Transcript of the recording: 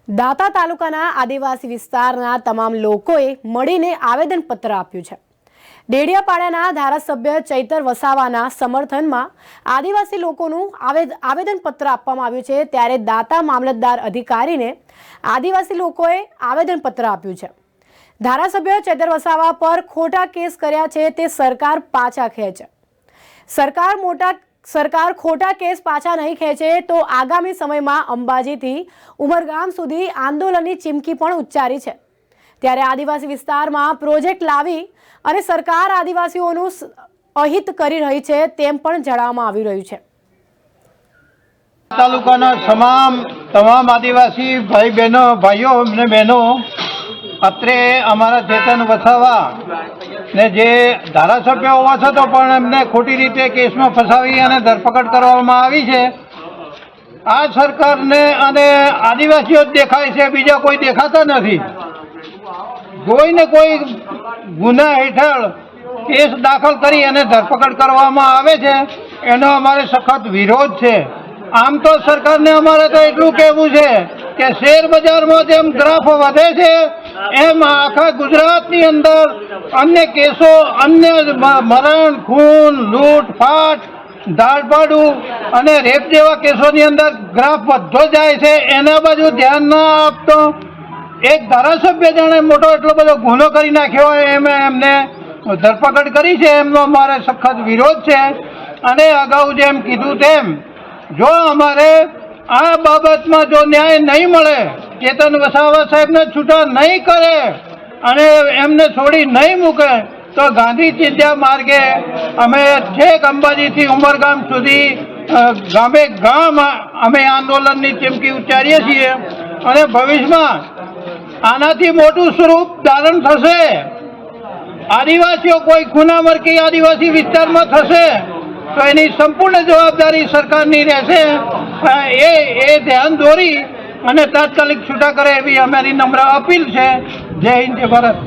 દાતા તાલુકાના આદિવાસી વિસ્તારના તમામ લોકોએ મળીને આવેદનપત્ર આપ્યું છે। ડેડિયાપાડાના ધારાસભ્ય ચૈતર વસાવાના સમર્થનમાં આદિવાસી લોકોનું આવેદનપત્ર આપવામાં આવ્યું છે। ત્યારે દાતા મામલતદાર અધિકારીને આદિવાસી લોકોએ આવેદનપત્ર આપ્યું છે। ધારાસભ્ય ચૈતર વસાવા પર ખોટા કેસ કર્યા છે તે સરકાર પાછા ખેંચે। સરકાર ખોટા કેસ પાછા નહીં ખેંચે તો આગામી સમયમાં અંબાજીથી ઉમરગામ સુધી આંદોલનની ચીમકી પણ ઉચ્ચારી છે। ત્યારે આદિવાસી વિસ્તારમાં પ્રોજેક્ટ લાવી અને સરકાર આદિવાસીઓનું અહિત કરી રહી છે તેમ પણ જણાવવામાં આવી રહ્યું છે। તાલુકાના તમામ આદિવાસી ભાઈઓ અને બહેનો અત્રે અમારા ચેતન વસાવા ને જે ધારાસભ્ય હોવા છતાં પણ એમને ખોટી રીતે કેસમાં ફસાવી અને ધરપકડ કરવામાં આવી છે। આ સરકારને અને આદિવાસીઓ જ દેખાય છે, બીજા કોઈ દેખાતા નથી। કોઈને કોઈ ગુના હેઠળ કેસ દાખલ કરી અને ધરપકડ કરવામાં આવે છે, એનો અમારે સખત વિરોધ છે। આમ તો સરકારને અમારે તો એટલું કહેવું છે કે શેર બજારમાં જેમ ગ્રાફ વધે છે એમ આખા ગુજરાતની અંદર અન્ય કેસો, અન્ય મરણ, ખૂન, લૂંટફાટ, દાળભાડું અને રેપ જેવા કેસોની અંદર ગ્રાફ વધતો જાય છે। એના બાજુ ધ્યાન ના આપતો એક ધારાસભ્ય જાણે મોટો એટલો બધો ગુનો કરી નાખ્યો હોય એમ એમને ધરપકડ કરી છે, એમનો અમારે સખત વિરોધ છે। અને અગાઉ જેમ કીધું તેમ જો અમારે આ બાબતમાં જો ન્યાય નહીં મળે, ચેતન વસાવા સાહેબને છૂટા નહીં કરે અને એમને છોડી નહીં મૂકે તો ગાંધી ચિંધ્યા માર્ગે અમે છેક અંબાજીથી ઉમરગામ સુધી ગામે ગામ અમે આંદોલનની ચીમકી ઉચ્ચારીએ છીએ। અને ભવિષ્યમાં આનાથી મોટું સ્વરૂપ ધારણ થશે। આદિવાસીઓ કોઈ ખૂનામરકી આદિવાસી વિસ્તારમાં થશે તો એની સંપૂર્ણ જવાબદારી સરકારની રહેશે। એ ધ્યાન દોરી અને તાત્કાલિક છૂટા કરે એવી અમારી નમ્ર અપીલ છે। જય હિન્દ, જય ભારત।